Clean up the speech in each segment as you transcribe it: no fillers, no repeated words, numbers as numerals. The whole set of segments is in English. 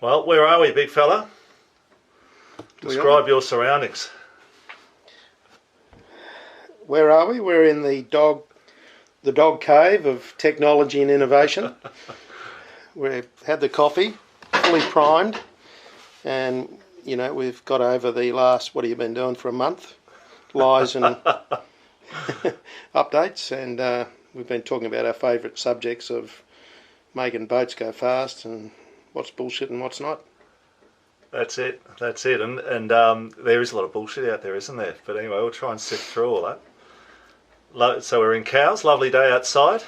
Well, where are we, big fella? Describe your surroundings. Where are we? We're in the dog cave of technology and innovation. We've had the coffee, fully primed, and we've got over the last, what have you been doing for a month? Lies and updates, and we've been talking about our favourite subjects of making boats go fast and what's bullshit and what's not. That's it, and there is a lot of bullshit out there, isn't there? But anyway, we'll try and sift through all that. So we're in Cowes, lovely day outside.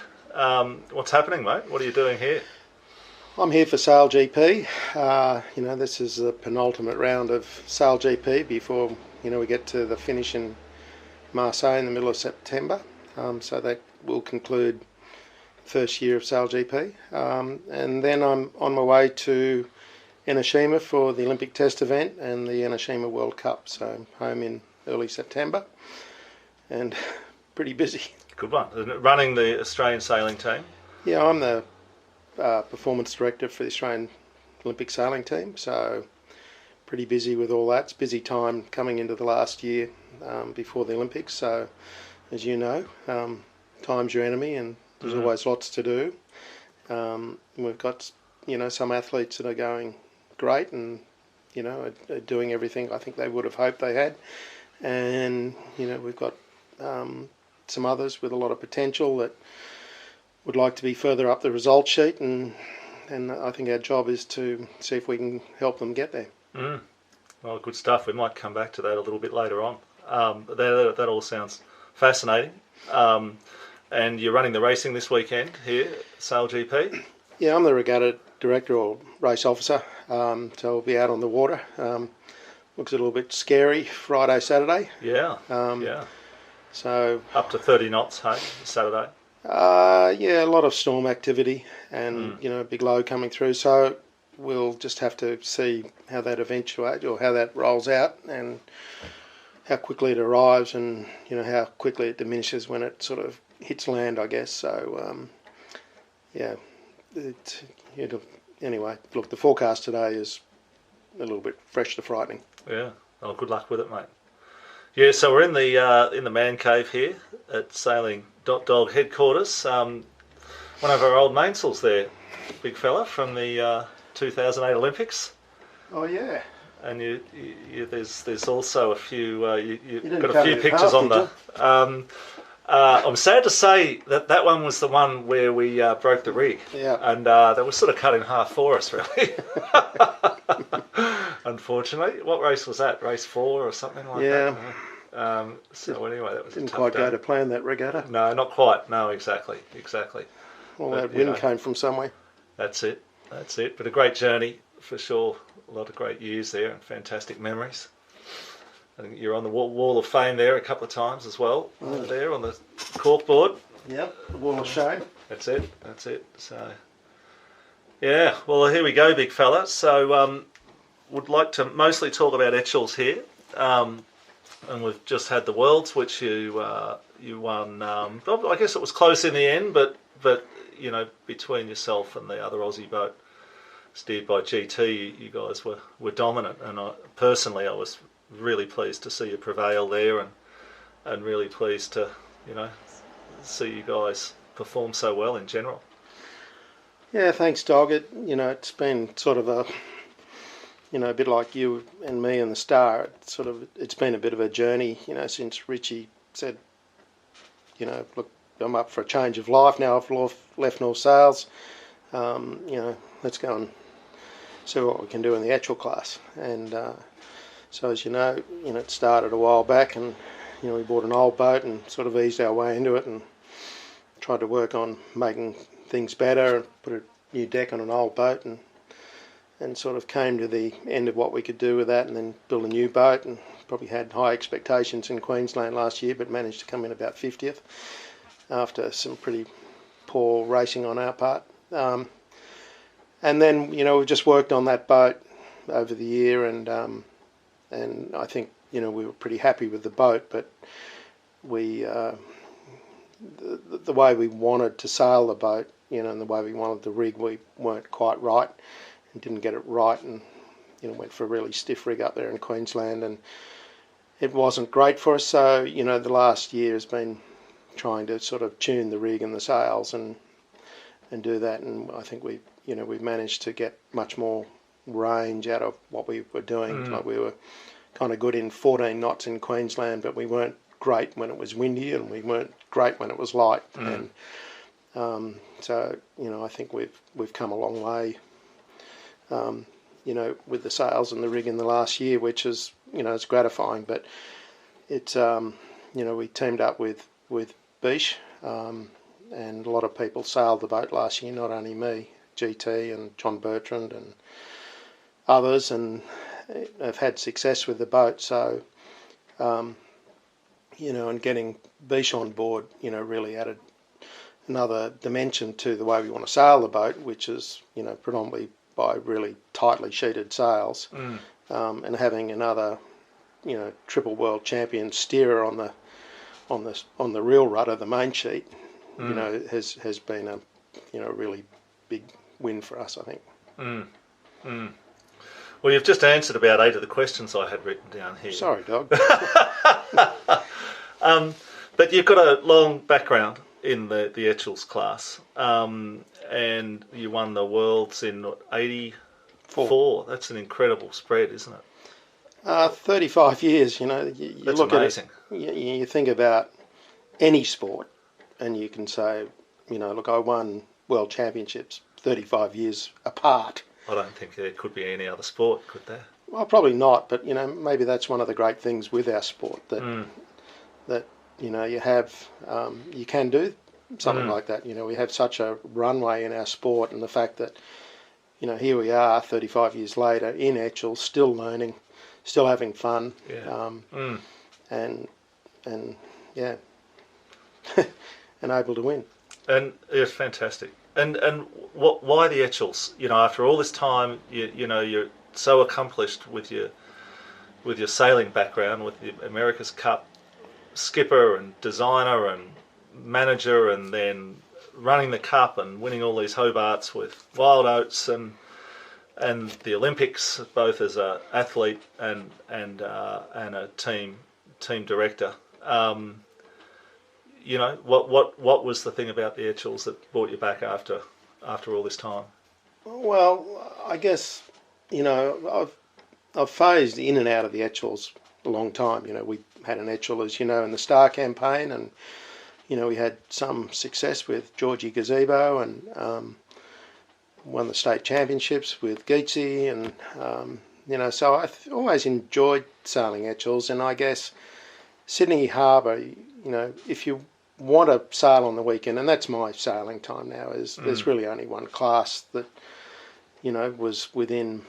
What's happening, mate? What are you doing here? I'm here for SailGP. This is the penultimate round of SailGP before we get to the finish in Marseille in the middle of September. So that will conclude the first year of SailGP. And then I'm on my way to Enoshima for the Olympic Test event and the Enoshima World Cup. So I'm home in early September and pretty busy. Good one. Running the Australian sailing team? Yeah, I'm the Performance Director for the Australian Olympic sailing team, so pretty busy with all that. It's busy time coming into the last year before the Olympics, so as you know, time's your enemy and there's always lots to do. We've got some athletes that are going great and are doing everything I think they would have hoped they had, and we've got some others with a lot of potential that would like to be further up the results sheet, and I think our job is to see if we can help them get there. Well, good stuff. We might come back to that a little bit later on. But that all sounds fascinating. And you're running the racing this weekend here, SailGP? Yeah, I'm the regatta director or race officer, so I'll be out on the water. Looks a little bit scary Friday, Saturday. Yeah, yeah. So up to 30 knots, hey, Saturday? Yeah, a lot of storm activity and, a big low coming through. So we'll just have to see how that eventuates or how that rolls out and how quickly it arrives and, how quickly it diminishes when it sort of hits land, I guess. So, anyway, look, the forecast today is a little bit fresh to frightening. Yeah. Well, good luck with it, mate. Yeah, so we're in the man cave here at Sailing.Dog headquarters. One of our old mainsails there, big fella, from the 2008 Olympics. Oh yeah. And there's also a few you've got a few pictures on the. I'm sad to say that one was the one where we broke the rig. Yeah. And that was sort of cut in half for us, really. Unfortunately, what race was that? Race 4 or something like that. So anyway, that was didn't a tough quite day. go to plan that regatta. No, not quite. No, exactly. All that wind came from somewhere. That's it. But a great journey for sure. A lot of great years there and fantastic memories. I think you're on the wall of fame there a couple of times as well. There on the corkboard. Yep, the wall of shame. That's it. So, yeah. Well, here we go, big fella. So, would like to mostly talk about Etchells here. And we've just had the Worlds, which you won. I guess it was close in the end, but between yourself and the other Aussie boat steered by GT, you guys were dominant. And I was really pleased to see you prevail there, and really pleased to see you guys perform so well in general. Yeah, thanks, Dog. It's been sort of a bit like you and me and the Star. It's been a bit of a journey, since Richie said, look, I'm up for a change of life now. I've left North Sails. Let's go and see what we can do in the Etchell class. And so as it started a while back, and we bought an old boat and sort of eased our way into it and tried to work on making things better and put a new deck on an old boat and sort of came to the end of what we could do with that, and then build a new boat, and probably had high expectations in Queensland last year, but managed to come in about 50th after some pretty poor racing on our part. And then we've just worked on that boat over the year, and I think we were pretty happy with the boat, but we the way we wanted to sail the boat, and the way we wanted the rig, we weren't quite right. and didn't get it right, and went for a really stiff rig up there in Queensland, and it wasn't great for us. So the last year has been trying to sort of tune the rig and the sails and do that, and I think we've managed to get much more range out of what we were doing. Like, we were kind of good in 14 knots in Queensland, but we weren't great when it was windy, and we weren't great when it was light. And so I think we've come a long way with the sails and the rig in the last year, which is it's gratifying. But it's we teamed up with Beashel, and a lot of people sailed the boat last year, not only me, GT and John Bertrand and others, and have had success with the boat. So and getting Beashel on board really added another dimension to the way we want to sail the boat, which is predominantly by really tightly sheeted sails, and having another triple world champion steerer on the real rudder, the main sheet, has been a really big win for us, I think. Well, you've just answered about 8 of the questions I had written down here. Sorry, Dog. But you've got a long background in the Etchells class, and you won the Worlds in 84. That's an incredible spread, isn't it? 35 years, you That's look amazing. At it, you think about any sport, and you can say, look, I won World Championships 35 years apart. I don't think there could be any other sport, could there? Well, probably not, but maybe that's one of the great things with our sport, that you have, you can do something like that. We have such a runway in our sport, and the fact that here we are 35 years later in Etchells, still learning, still having fun, and yeah, and able to win. And it's fantastic. And why the Etchells? After all this time, you're so accomplished with your sailing background, with the America's Cup skipper and designer and manager, and then running the Cup and winning all these Hobarts with Wild Oats and the Olympics, both as a athlete and a team director. What was the thing about the Etchells that brought you back after all this time? Well, I guess I've phased in and out of the Etchells a long time. We had an Etchell, as in the Star campaign, and we had some success with Georgie Gazebo, and won the state championships with Geetsy, and so I've always enjoyed sailing Etchells. And I guess Sydney Harbour, if you want to sail on the weekend, and that's my sailing time now, is there's really only one class that was within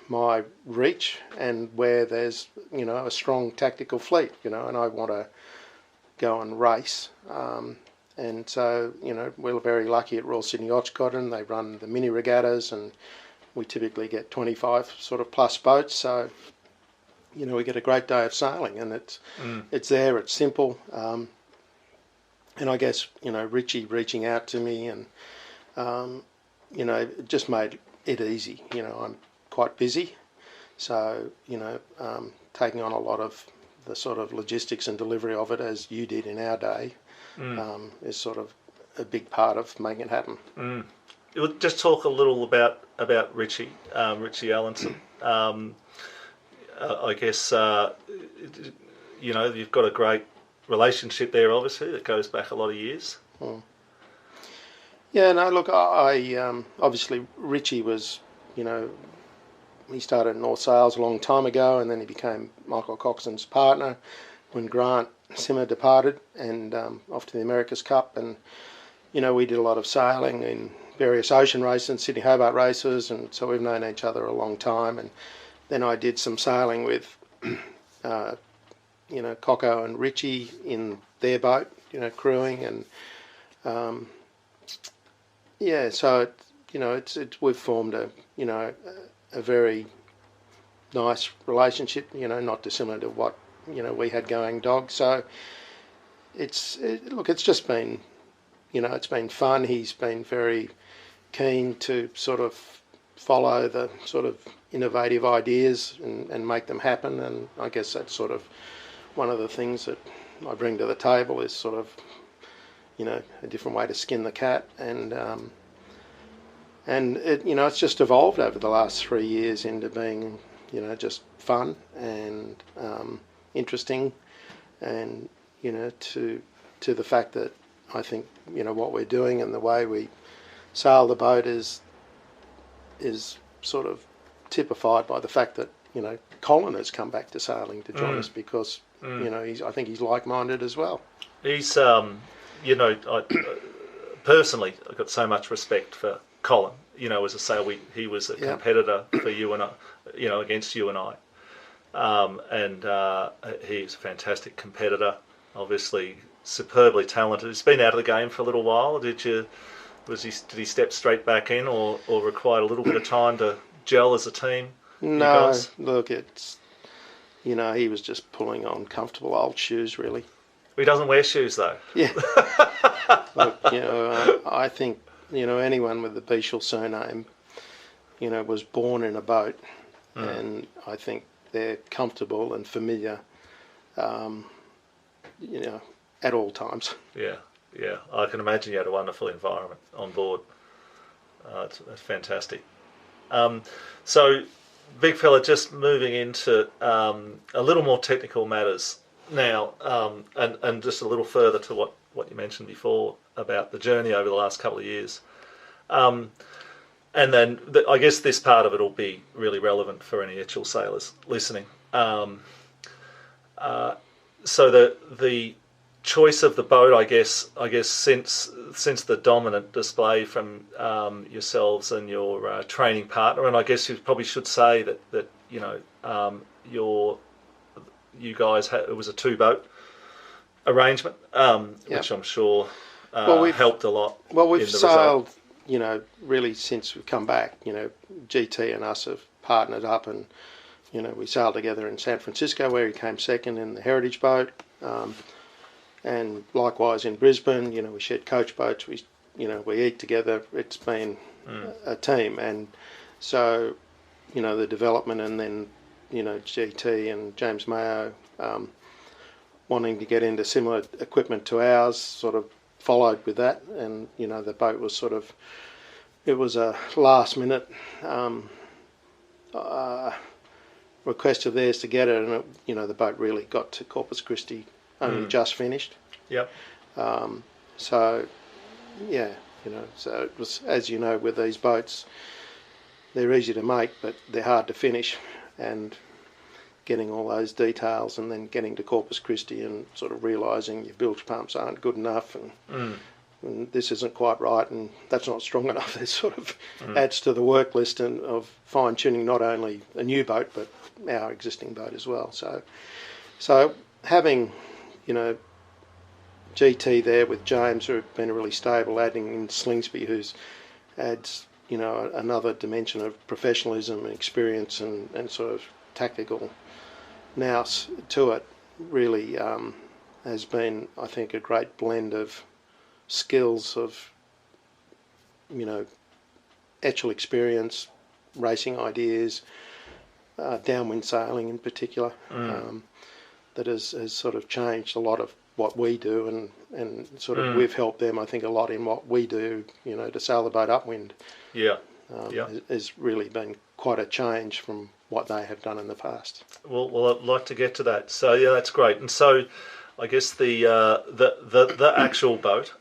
my reach, and where there's a strong tactical fleet, and I want to go and race, and so we're very lucky at Royal Sydney Yacht Squadron. They run the mini regattas, and we typically get 25 sort of plus boats, so we get a great day of sailing, and it's there, it's simple, and I guess Richie reaching out to me, and it just made it easy. I'm quite busy, so taking on a lot of the sort of logistics and delivery of it, as you did in our day, is sort of a big part of making it happen. We'll just talk a little about Richie, Richie Alanson. I guess you've got a great relationship there, obviously, that goes back a lot of years. Yeah, no, look, I obviously Richie was, he started in North Sales a long time ago, and then he became Michael Coxon's partner when Grant Simmer departed, and off to the America's Cup, and we did a lot of sailing in various ocean races and Sydney Hobart races, and so we've known each other a long time. And then I did some sailing with Coco and Richie in their boat, crewing, and so we've formed a very nice relationship, not dissimilar to what we had going, Dog. So it's just been, it's been fun. He's been very keen to sort of follow the sort of innovative ideas and make them happen. And I guess that's sort of one of the things that I bring to the table is sort of, a different way to skin the cat. And it, it's just evolved over the last 3 years into being, just fun and interesting, and to the fact that I think what we're doing and the way we sail the boat is sort of typified by the fact that Colin has come back to sailing to join us because I think he's like-minded as well. He's I personally I've got so much respect for Colin. As I say, he was a competitor for you and I, against you and I. And he's a fantastic competitor, obviously superbly talented. He's been out of the game for a little while. Did he step straight back in or required a little bit of time to gel as a team? No, look, it's, he was just pulling on comfortable old shoes, really. He doesn't wear shoes, though. Yeah. Look, I think, anyone with the Beashel surname, was born in a boat, and I think they're comfortable and familiar, at all times. Yeah, I can imagine you had a wonderful environment on board. That's fantastic. So, big fella, just moving into a little more technical matters now, and just a little further to what you mentioned before about the journey over the last couple of years. And then I guess this part of it will be really relevant for any Etchells sailors listening. So the choice of the boat, I guess since the dominant display from yourselves and your training partner, and I guess you probably should say that you guys it was a 2-boat arrangement, which I'm sure helped a lot. Well, we've in the sailed, result. Really since we've come back. GT and us have partnered up, and we sailed together in San Francisco, where he came second in the Heritage boat. And likewise in Brisbane, we shared coach boats. We eat together. It's been a team, and so the development, and then GT and James Mayo wanting to get into similar equipment to ours, sort of followed with that, and the boat was it was a last minute request of theirs to get it, and the boat really got to Corpus Christi only just finished. Yep. So it was, as with these boats, they're easy to make, but they're hard to finish, and getting all those details and then getting to Corpus Christi and sort of realising your bilge pumps aren't good enough, and this isn't quite right, and that's not strong enough. It sort of adds to the work list and of fine-tuning not only a new boat but our existing boat as well. So having GT there with James, who've been really stable, adding in Slingsby, who's adds another dimension of professionalism and experience and sort of tactical nous to it, really has been, I think, a great blend of skills of Etchell experience, racing ideas, downwind sailing in particular, that has sort of changed a lot of what we do, and sort of we've helped them, I think, a lot in what we do, to sail the boat upwind. Has really been quite a change from what they have done in the past. Well, I'd like to get to that. So yeah, that's great. And so, I guess the actual boat,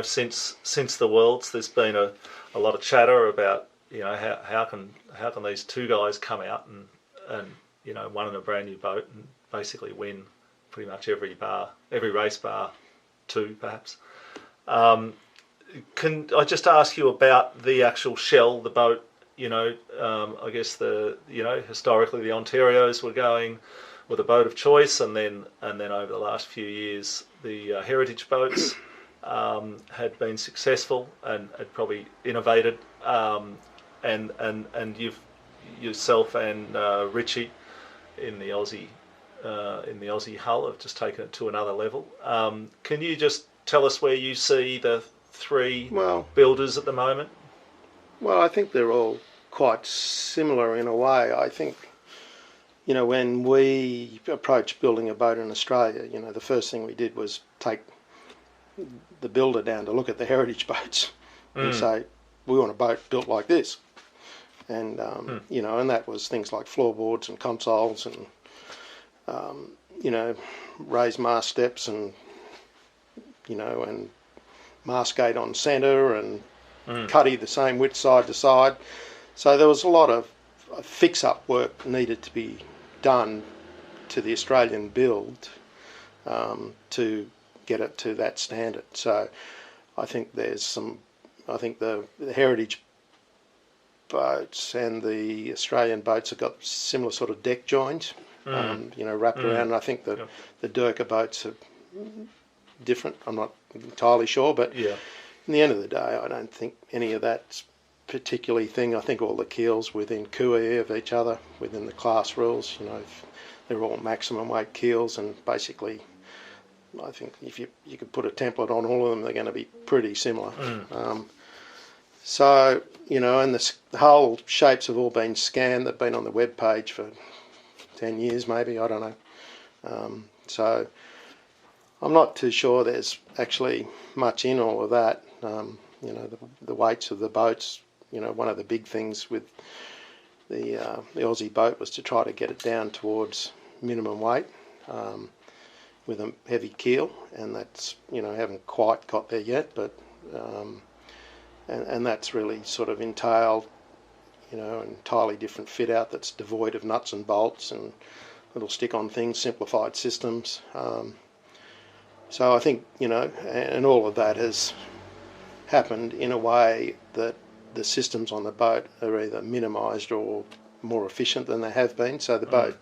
since the Worlds, there's been a lot of chatter about how can these two guys come out and one in a brand new boat and basically win pretty much every race bar two perhaps. Can I just ask you about the actual shell, the boat? I guess historically the Ontarios were going with a boat of choice, and then over the last few years the heritage boats had been successful and had probably innovated, and yourself and Richie in the Aussie hull have just taken it to another level. Can you just tell us where you see the three builders at the moment? Well, I think they're all quite similar in a way. I think, when we approached building a boat in Australia, the first thing we did was take the builder down to look at the heritage boats and say, we want a boat built like this. And, and that was things like floorboards and consoles and, raised mast steps and, and mast gate on centre and cuddy the same width side to side. So there was a lot of fix-up work needed to be done to the Australian build to get it to that standard. So I think the heritage boats and the Australian boats have got similar sort of deck joins, wrapped around. And I think the Durka boats are different. I'm not entirely sure, but in the end of the day, I don't think any of that's particularly thing. I think all the keels within KUI of each other, within the class rules, they're all maximum weight keels, and basically I think if you could put a template on all of them, they're going to be pretty similar. So, and the hull shapes have all been scanned. They've been on the web page for 10 years maybe, I don't know. So I'm not too sure there's actually much in all of that. The weights of the boats, one of the big things with the Aussie boat was to try to get it down towards minimum weight with a heavy keel, and that's, haven't quite got there yet, but and that's really sort of entailed, an entirely different fit out that's devoid of nuts and bolts and little stick-on things, simplified systems. So I think, and all of that has happened in a way that the systems on the boat are either minimised or more efficient than they have been. So the boat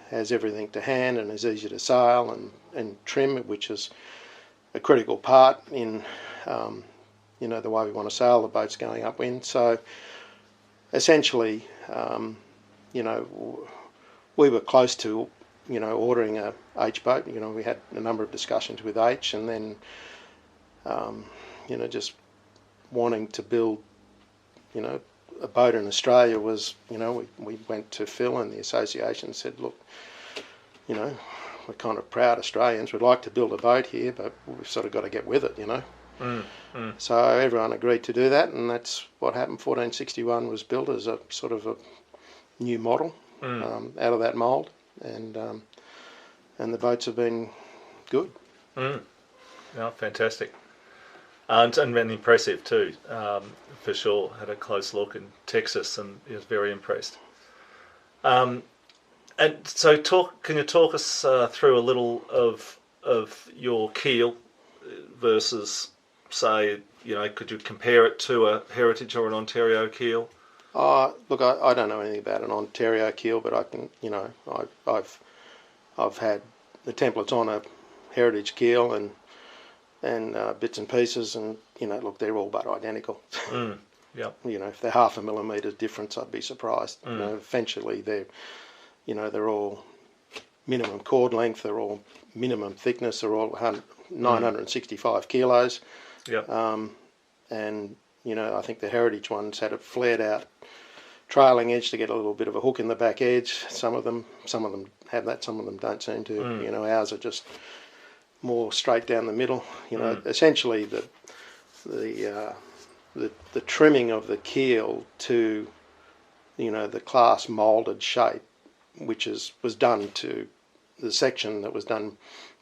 has everything to hand and is easy to sail and trim, which is a critical part in, the way we want to sail the boats going upwind. So essentially, we were close to, ordering a H boat. We had a number of discussions with H, and then, just wanting to build, a boat in Australia was, we went to Phil and the association and said, look, we're kind of proud Australians. We'd like to build a boat here, but we've sort of got to get with it, So everyone agreed to do that, and that's what happened. 1461 was built as a sort of a new model out of that mould, and the boats have been good. Yeah, fantastic. And impressive too, for sure. Had a close look in Texas and was very impressed. And so, can you talk us through a little of your keel versus, say, could you compare it to a Heritage or an Ontario keel? Look, I don't know anything about an Ontario keel, but I can, I've had the templates on a Heritage keel and bits and pieces, and look, they're all but identical. Yep. If they're half a millimetre difference, I'd be surprised. Eventually they're all minimum cord length, they're all minimum thickness, they're all 965 kilos. Yep. And I think the Heritage ones had a flared out trailing edge to get a little bit of a hook in the back edge. Some of them have that, some of them don't seem to. Ours are just more straight down the middle. Essentially the trimming of the keel to the class moulded shape, which was done to the section that was done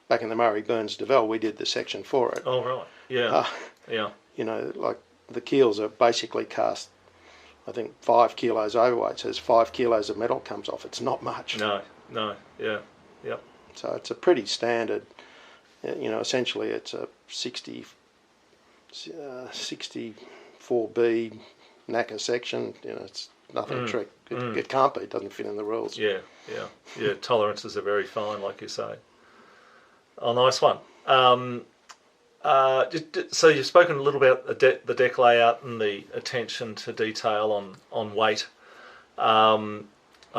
back in the Murray Burns Devell. We did the section for it. Oh right, yeah, yeah. Like the keels are basically cast, I think 5 kilos overweight. So there's 5 kilos of metal comes off. It's not much. No, yeah, yep. So it's a pretty standard. Essentially it's a 64B knacker section. It's nothing trick. It can't be. It doesn't fit in the rules. Yeah. Tolerances are very fine, like you say. Oh, nice one. So you've spoken a little about the deck layout and the attention to detail on weight. I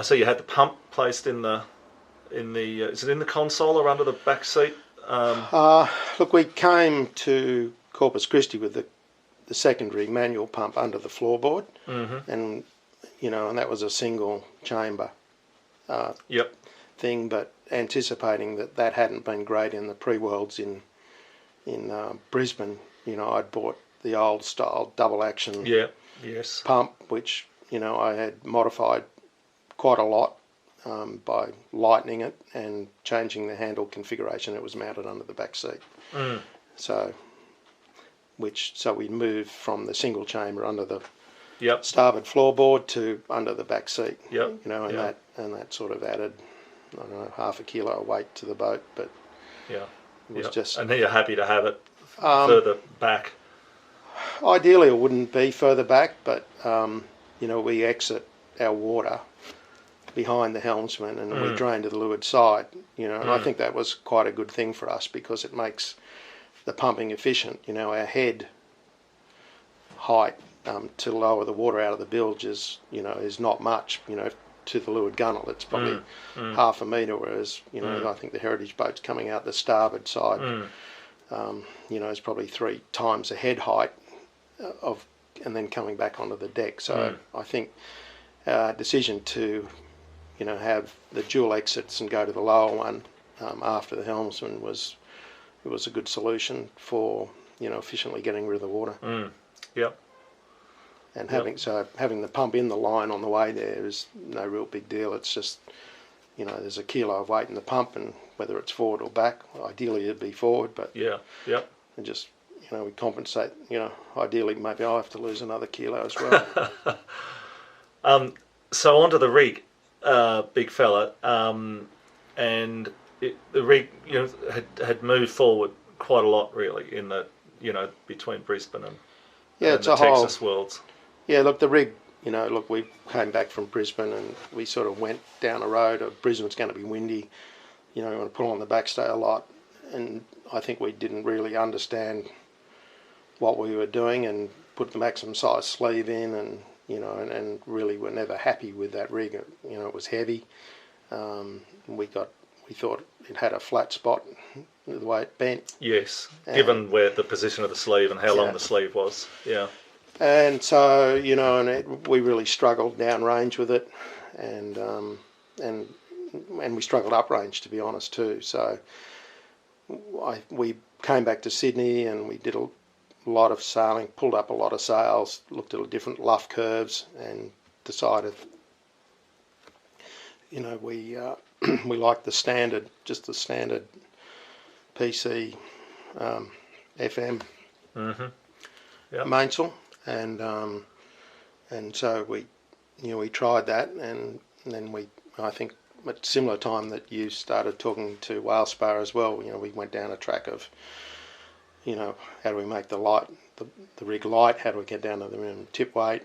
see you had the pump placed in the is it in the console or under the back seat? Look, we came to Corpus Christi with the secondary manual pump under the floorboard, Mm-hmm. and and that was a single chamber Yep. thing. But anticipating that hadn't been great in the pre-worlds in Brisbane, I'd bought the old style double action Yeah. Yes. pump, which I had modified quite a lot by lightening it and changing the handle configuration. It was mounted under the back seat. Mm. So we moved from the single chamber under the Yep. starboard floorboard to under the back seat. Yep. And that sort of added, I don't know, half a kilo of weight to the boat, but Yeah. it was Yep. just And you're happy to have it further back. ideally it wouldn't be further back, but we exit our water behind the helmsman and we drain to the leeward side, and I think that was quite a good thing for us because it makes the pumping efficient. Our head height to lower the water out of the bilge is not much, to the leeward gunwale. It's probably half a metre, whereas, I think the Heritage boats coming out the starboard side, is probably 3 times the head height and then coming back onto the deck. So I think our decision to, have the dual exits and go to the lower one after the helmsman was a good solution for, efficiently getting rid of the water. Yep. And having the pump in the line on the way there is no real big deal. It's just, there's a kilo of weight in the pump, and whether it's forward or back, ideally it'd be forward, but Yeah. Yep. and just, we compensate. Ideally maybe I have to lose another kilo as well. So onto the rig, big fella, and the rig, had moved forward quite a lot, really, in the, between Brisbane and It's the a whole Texas Worlds. Yeah, look, the rig, we came back from Brisbane and we sort of went down a road of Brisbane's going to be windy, we want to pull on the backstay a lot, and I think we didn't really understand what we were doing and put the maximum size sleeve in, and and really were never happy with that rig. It was heavy. We thought it had a flat spot, the way it bent. Yes, given where the position of the sleeve and how long the sleeve was. Yeah. And so, we really struggled downrange with it, and we struggled uprange, to be honest, too. So we came back to Sydney and we did a lot of sailing, pulled up a lot of sails, looked at different luff curves, and decided, we liked the standard PC FM mainsail. And so we tried that, and then I think at a similar time that you started talking to Whalespar as well, we went down a track of, how do we make the rig light, how do we get down to the minimum tip weight,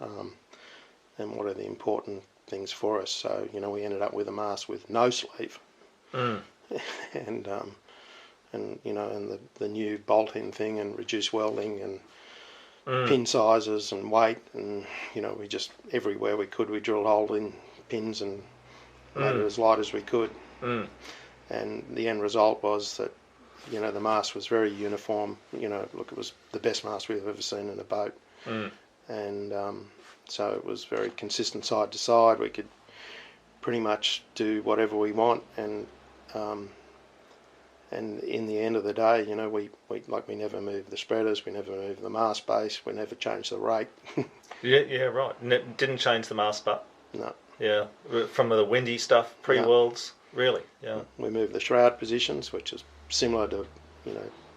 and what are the important things for us. So, we ended up with a mast with no sleeve, and the new bolt-in thing and reduced welding and pin sizes and weight, and we just everywhere we could we drilled hole in pins and made it as light as we could, and the end result was that the mast was very uniform. Look, it was the best mast we've ever seen in a boat, and so it was very consistent side to side. We could pretty much do whatever we want, and in the end of the day, we never moved the spreaders, we never moved the mast base, we never changed the rate. Yeah, right. Didn't change the mast butt. No. Yeah, from the windy stuff pre-worlds, really. Yeah. We moved the shroud positions, which is similar to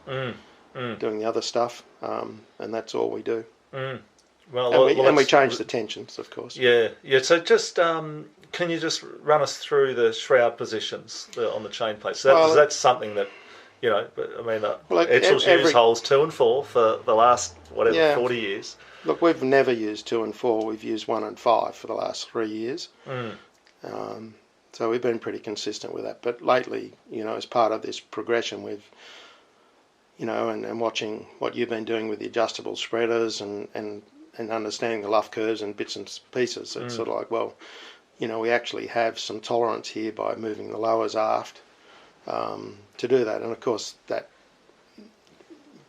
doing the other stuff, and that's all we do. Well, and we changed the tensions, of course. Yeah. So just can you just run us through the shroud positions on the chain plate? So that's something that Etchells use holes 2 and 4 for the last 40 years. Look, we've never used 2 and 4. We've used 1 and 5 for the last 3 years. So we've been pretty consistent with that. But lately, as part of this progression, we've, and watching what you've been doing with the adjustable spreaders and understanding the luff curves and bits and pieces, it's sort of like, well, we actually have some tolerance here by moving the lowers aft to do that. And of course, that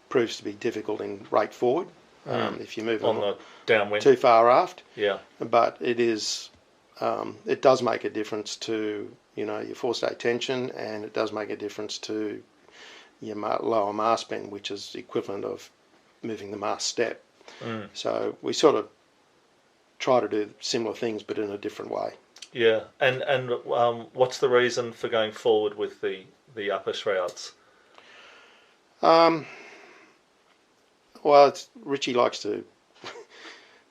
proves to be difficult in rate forward. if you move on the downwind too far aft. Yeah. But it is, it does make a difference to, your forestay tension, and it does make a difference to your lower mast bend, which is the equivalent of moving the mast step. So we sort of try to do similar things, but in a different way. Yeah, and what's the reason for going forward with the upper shrouds? Well, Richie likes to,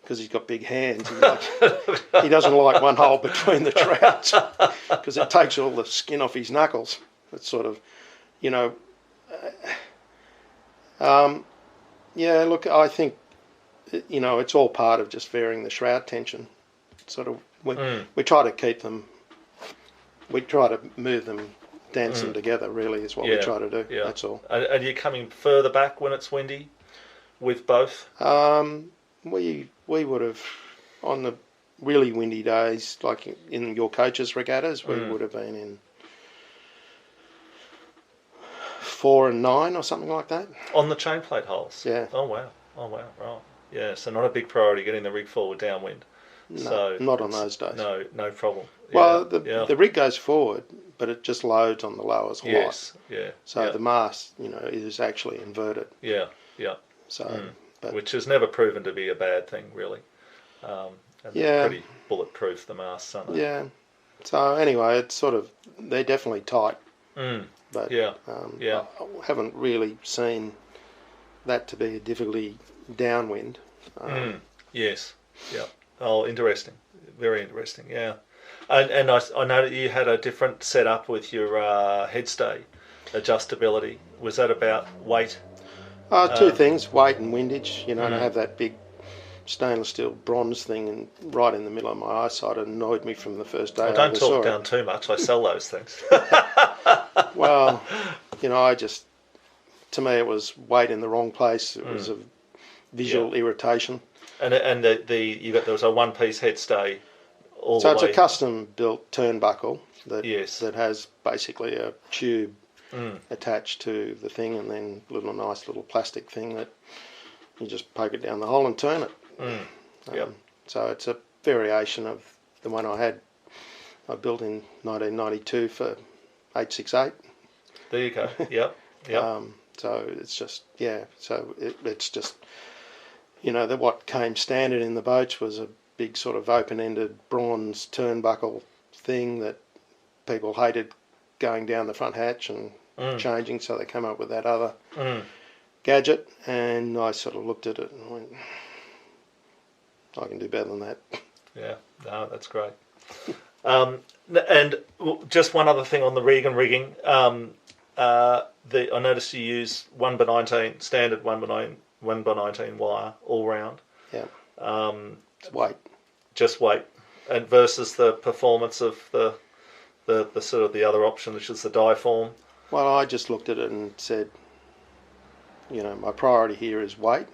because he's got big hands, he doesn't like one hole between the shrouds because it takes all the skin off his knuckles. It's sort of, yeah, look, I think, it's all part of just varying the shroud tension. Sort of, we try to keep them, we try to move them, dance them together, really, is what we try to do. Yeah. That's all. Are you coming further back when it's windy with both? We would have, on the really windy days, like in your coaches regattas, we would have been in 4 and 9 or something like that. On the chain plate holes? Yeah. Oh, wow, right. Yeah, so not a big priority getting the rig forward downwind. No, so not on those days. No problem. Well, the rig goes forward, but it just loads on the lowers a lot. Yeah. So the mast, is actually inverted. Yeah. So, but which has never proven to be a bad thing, really. And they're pretty bulletproof, the masts, aren't they? Yeah. So anyway, it's sort of, they're definitely tight. But I haven't really seen that to be a difficulty downwind. Yes. Yeah. Oh, interesting. Very interesting. Yeah. And I know that you had a different setup with your headstay adjustability. Was that about weight? Two things: weight and windage. To have that big stainless steel bronze thing right in the middle of my eyesight annoyed me from the first day. Well, don't talk down too much. I sell those things. Well, to me, it was weight in the wrong place. It was a visual irritation. And there was a one-piece headstay all so the it's way. a custom-built turnbuckle that has basically a tube attached to the thing, and then a nice little plastic thing that you just poke it down the hole and turn it. So it's a variation of the one I built in 1992 for 868. There you go. Yep. So it's just it's just what came standard in the boats was a big sort of open-ended bronze turnbuckle thing that people hated going down the front hatch and changing, so they came up with that other gadget, and I sort of looked at it and went, I can do better than that. Yeah, no, that's great. And just one other thing on the rig and rigging. I noticed you use 1x19 standard 1x19 wire all round. Yeah. It's weight. Just weight, and versus the performance of the sort of the other option, which is the die form. Well, I just looked at it and said, my priority here is weight,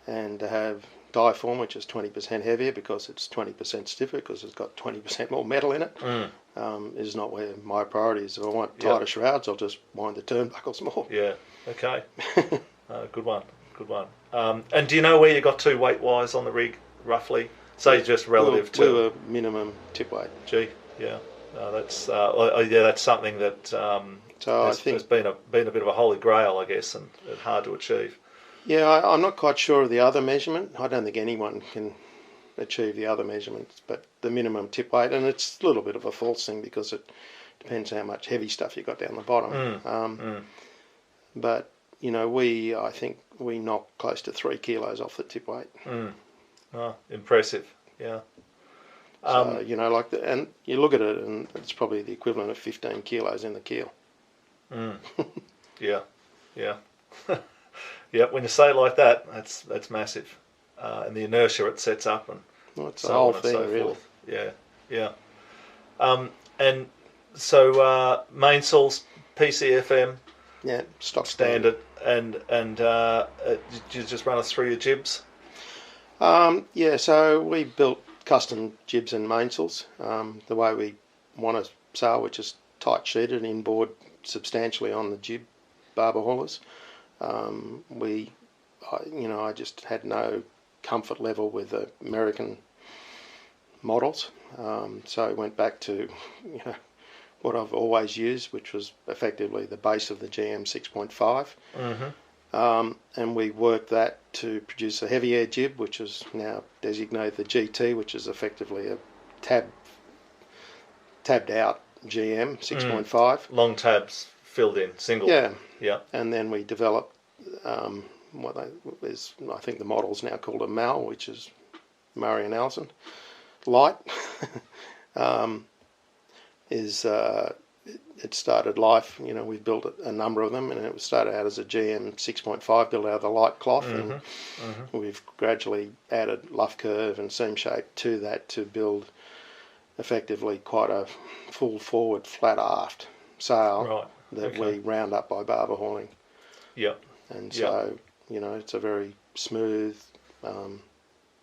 and to have die form, which is 20% heavier because it's 20% stiffer because it's got 20% more metal in it, is not where my priority is. If I want tighter shrouds, I'll just wind the turnbuckles more. Yeah. Okay. Good one. And do you know where you got to weight-wise on the rig, roughly? Say just relative to... We were minimum tip weight. Gee, yeah. That's something that I think has been a bit of a holy grail, I guess, and hard to achieve. Yeah, I'm not quite sure of the other measurement. I don't think anyone can achieve the other measurements, but the minimum tip weight, and it's a little bit of a false thing because it depends how much heavy stuff you got down the bottom. But I think we knocked close to 3 kilos off the tip weight. Oh, impressive. Yeah. So, and you look at it, and it's probably the equivalent of 15 kilos in the keel. Yeah. Yeah. When you say it like that, that's massive, and the inertia it sets up, and it's the whole thing, really. Forth. Yeah. And so mainsails, PCFM. Yeah, stock standard. And you just run us through your jibs. So we built custom jibs and mainsails the way we want to sail, which is tight sheeted inboard substantially on the jib barber haulers. I just had no comfort level with the American models. So I went back to, what I've always used, which was effectively the base of the GM 6.5. And we worked that to produce a heavy air jib, which is now designated the GT, which is effectively a tabbed out GM 6.5. Long tabs filled in, single. Yeah. And then we developed I think the model's now called a MAL, which is Murray and Alanson. Light. It started life, we built a number of them, and it started out as a GM 6.5 built out of the light cloth, and we've gradually added luff curve and seam shape to that to build effectively quite a full forward flat aft sail that we round up by barber hauling. And so, it's a very smooth,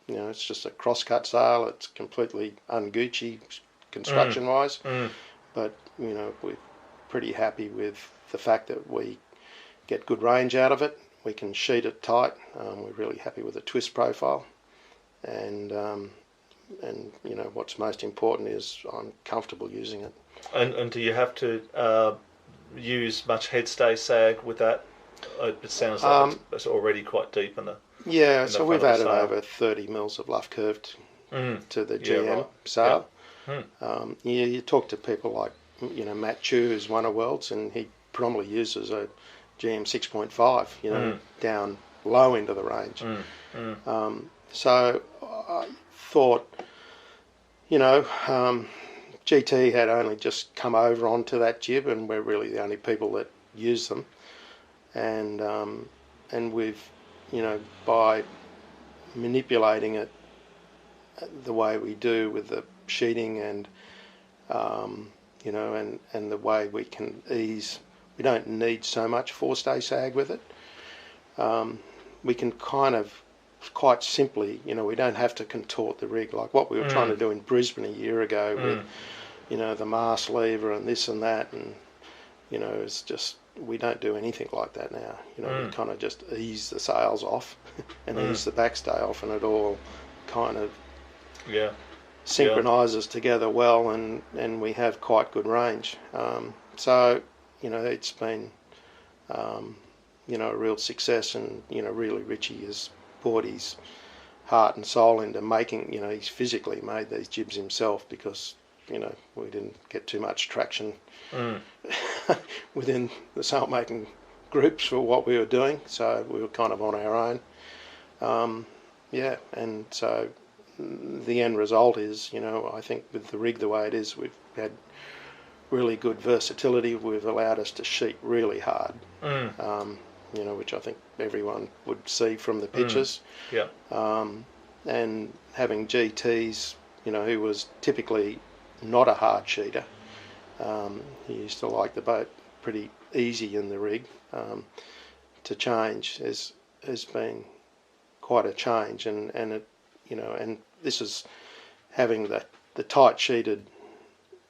it's just a cross-cut sail. It's completely un-Gucci construction-wise, but, we're pretty happy with the fact that we get good range out of it. We can sheet it tight. We're really happy with the twist profile. And what's most important is I'm comfortable using it. And do you have to use much headstay sag with that? It sounds like it's already quite deep in the... Yeah, so we've added over 30 mils of luff curve to the GM sail. You talk to people like, Matt Chu, who's won a Worlds, and he predominantly uses a GM 6.5, down low into the range. So I thought, GT had only just come over onto that jib, and we're really the only people that use them. And we've, by manipulating it the way we do with the sheeting and, and the way we can ease, we don't need so much forestay sag with it. We can kind of quite simply, we don't have to contort the rig like what we were trying to do in Brisbane a year ago with, the mast lever and this and that, and, it's just, we don't do anything like that now. We kind of just ease the sails off and ease the backstay off, and it all kind of synchronises together well, and we have quite good range. So, it's been, a real success, and, really Richie has poured his heart and soul into making, he's physically made these jibs himself because, we didn't get too much traction within the sail making groups for what we were doing, so we were kind of on our own. And so the end result is, I think with the rig the way it is, we've had really good versatility. We've allowed us to sheet really hard, which I think everyone would see from the pictures. And having GTs, who was typically not a hard sheeter, he used to like the boat pretty easy in the rig, to change has been quite a change, and it, and this is having the tight sheeted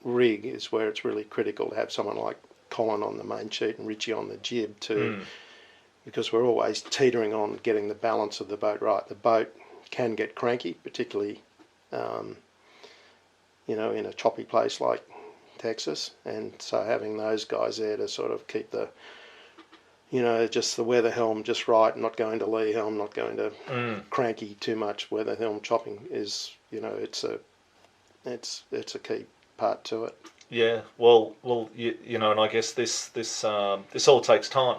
rig is where it's really critical to have someone like Colin on the main sheet and Richie on the jib too, because we're always teetering on getting the balance of the boat right. The boat can get cranky, particularly in a choppy place like Texas, and so having those guys there to sort of keep the just the weather helm just right, not going to lee helm, not going to cranky too much weather helm chopping is, it's a key part to it. Yeah, well, and I guess this all takes time.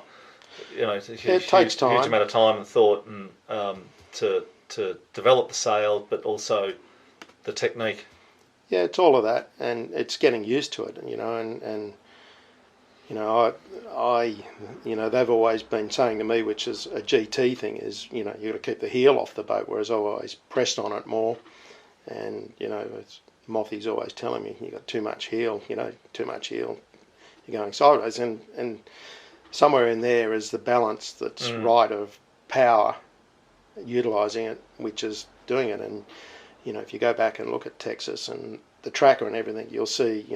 It takes time, huge amount of time and thought, and to develop the sail, but also the technique. Yeah, it's all of that, and it's getting used to it, they've always been saying to me, which is a GT thing, is, you've got to keep the heel off the boat, whereas I always pressed on it more, and, it's, Mothy's always telling me, you got too much heel, too much heel, you're going sideways, and somewhere in there is the balance that's right of power, utilising it, which is doing it, and, if you go back and look at Texas and the tracker and everything, you'll see,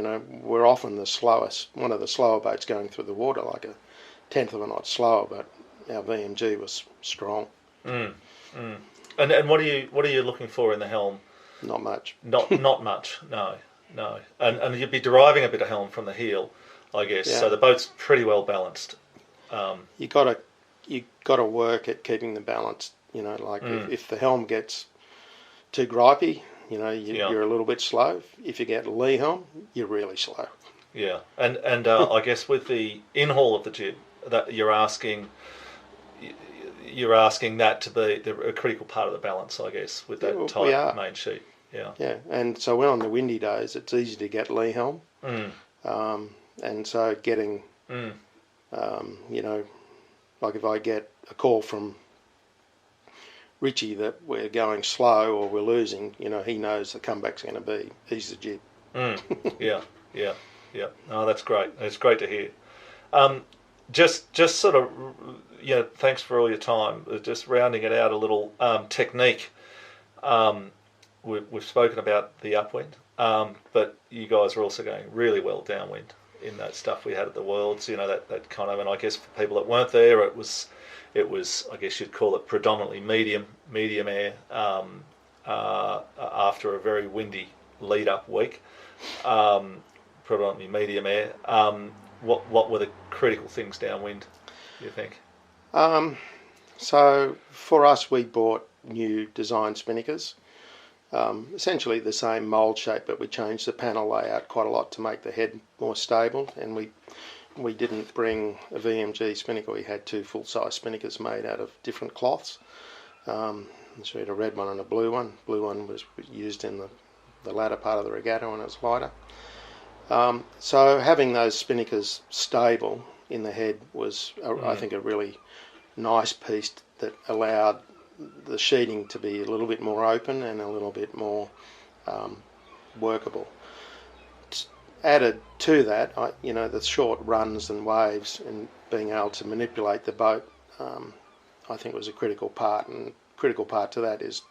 we're often one of the slower boats going through the water, like a tenth of a knot slower, but our VMG was strong. And what are you looking for in the helm? Not much. Not much. No. And you'd be deriving a bit of helm from the heel, I guess. Yeah. So the boat's pretty well balanced. You gotta work at keeping the balance. You know, like if the helm gets too gripey, you know, you're a little bit slow. If you get lee helm, you're really slow. Yeah, and I guess with the in-haul of the jib, that you're asking that to be a critical part of the balance, I guess, with that tight main sheet. Yeah. Yeah, and so when on the windy days, it's easy to get lee helm. And so getting, you know, like if I get a call from Richie that we're going slow or we're losing, you know, he knows the comeback's going to be he's the jib. Yeah. Oh, that's great. It's great to hear. Just sort of, thanks for all your time. Just rounding it out a little, technique. We've spoken about the upwind, but you guys are also going really well downwind in that stuff we had at the Worlds. You know, that kind of, and I guess for people that weren't there, it was I guess you'd call it predominantly medium air after a very windy lead up week. Predominantly medium air. What were the critical things downwind, do you think? So for us, we bought new design spinnakers. Essentially the same mould shape, but we changed the panel layout quite a lot to make the head more stable, and we didn't bring a VMG spinnaker. We had two full-size spinnakers made out of different cloths. So we had a red one and a blue one. Blue one was used in the latter part of the regatta when it was lighter. So having those spinnakers stable in the head was, I think, a really nice piece that allowed the sheeting to be a little bit more open and a little bit more workable. Added to that, the short runs and waves and being able to manipulate the boat, I think was a critical part. And critical part to that is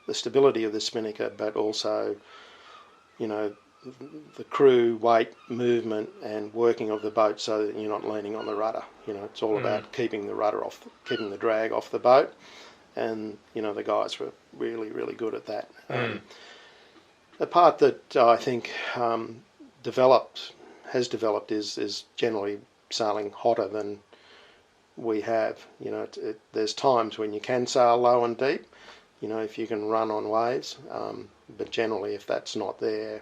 the stability of the spinnaker, but also, the crew weight, movement, and working of the boat so that you're not leaning on the rudder. It's all about keeping the rudder keeping the drag off the boat. And the guys were really, really good at that. The part that I think has developed is generally sailing hotter than we have. There's times when you can sail low and deep, if you can run on waves, but generally if that's not there,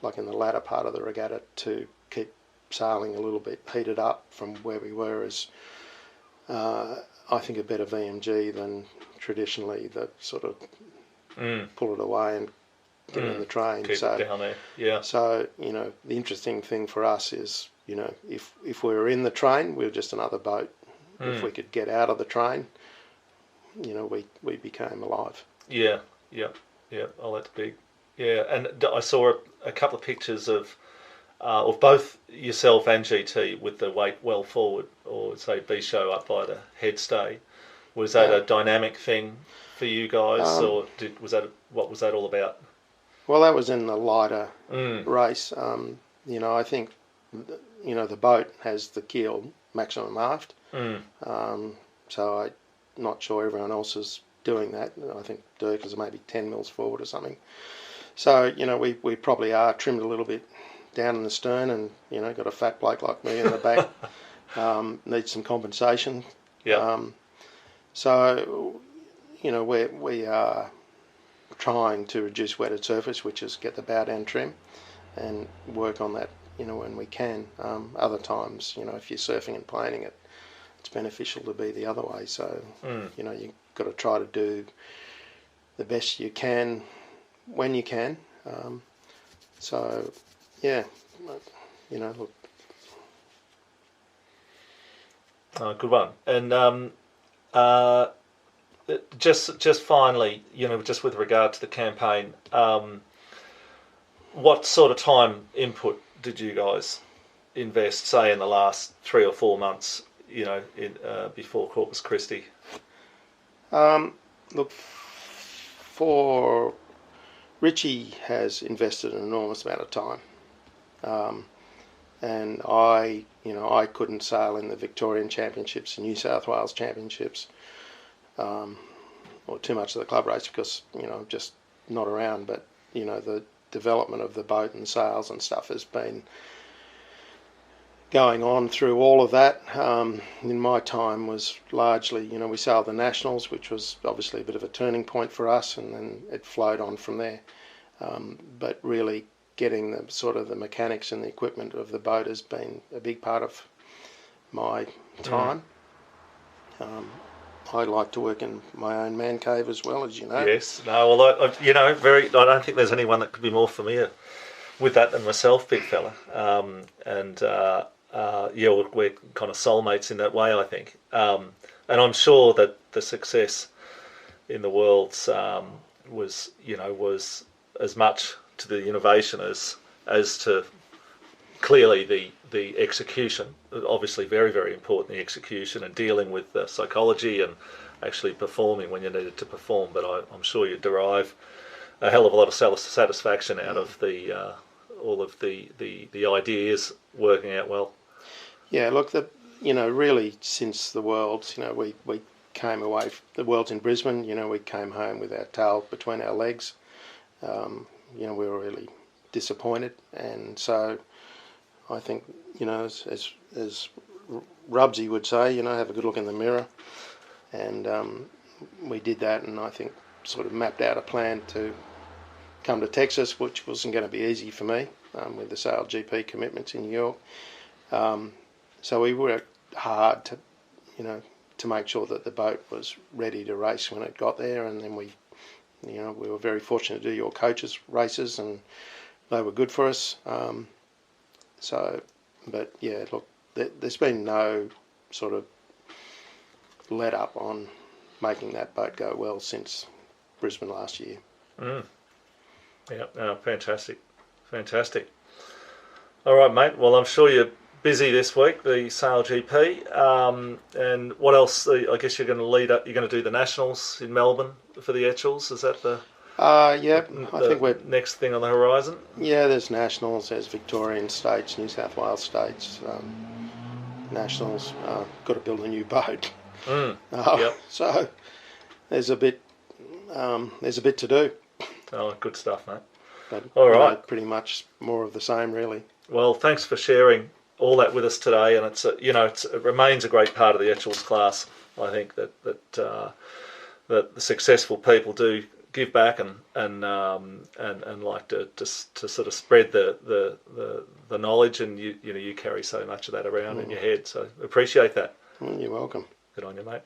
like in the latter part of the regatta, to keep sailing a little bit heated up from where we were is I think a better VMG than traditionally the sort of pull it away and get in the train. Keep it down there. Yeah. So, the interesting thing for us is, if we were in the train, we were just another boat. If we could get out of the train, we became alive. Yeah. Oh, that's big. Yeah, and I saw a couple of pictures of both yourself and GT with the weight well forward, or say Beashel up by the head stay. Was that a dynamic thing for you guys, or what was that all about? Well, that was in the lighter race. I think the boat has the keel maximum aft, so I'm not sure everyone else is doing that. I think Dirk is maybe 10 mils forward or something. So we probably are trimmed a little bit down in the stern, and got a fat bloke like me in the back. Needs some compensation. Yeah. So we are trying to reduce wetted surface, which is get the bow down trim, and work on that when we can. Other times if you're surfing and planing it, it's beneficial to be the other way. So you've got to try to do the best you can when you can. So yeah, look. Good one. And just finally, just with regard to the campaign, what sort of time input did you guys invest, say, in the last 3 or 4 months, before Corpus Christi? Look, for Richie has invested an enormous amount of time, and I couldn't sail in the Victorian Championships and New South Wales Championships or too much of the club race because, I'm just not around. But, the development of the boat and sales and stuff has been going on through all of that. In my time was largely, we sailed the Nationals, which was obviously a bit of a turning point for us, and then it flowed on from there. But really getting the sort of the mechanics and the equipment of the boat has been a big part of my time. I like to work in my own man cave as well, as you know. Yes. No. Well, I don't think there's anyone that could be more familiar with that than myself, big fella. We're kind of soulmates in that way, I think. And I'm sure that the success in the Worlds was as much to the innovation as to clearly the execution. Obviously, very, very important, the execution and dealing with the psychology and actually performing when you needed to perform. But I'm sure you derive a hell of a lot of satisfaction out of all of the ideas working out well. Yeah, look, really since the Worlds, we came away, the Worlds in Brisbane, we came home with our tail between our legs. We were really disappointed, and so I think, as Rubsy would say, have a good look in the mirror, and we did that, and I think sort of mapped out a plan to come to Texas, which wasn't going to be easy for me with the SailGP commitments in New York. So we worked hard to make sure that the boat was ready to race when it got there, and then we were very fortunate to do your coaches races, and they were good for us. But yeah, look, there's been no sort of let up on making that boat go well since Brisbane last year. Yeah, no, fantastic. All right, mate. Well, I'm sure you're busy this week, the SailGP, and what else? I guess you're going to lead up. You're going to do the Nationals in Melbourne for the Etchells. Is that the I think we're next thing on the horizon? Yeah, there's Nationals, there's Victorian States, New South Wales States, Nationals. Got to build a new boat. Yep. So there's a bit to do. Oh, good stuff, mate. But, all right. Pretty much more of the same, really. Well, thanks for sharing all that with us today, and it remains a great part of the Etchells class. I think that the successful people do give back and like to sort of spread the knowledge, and you carry so much of that around in your head. So appreciate that. You're welcome. Good on you, mate.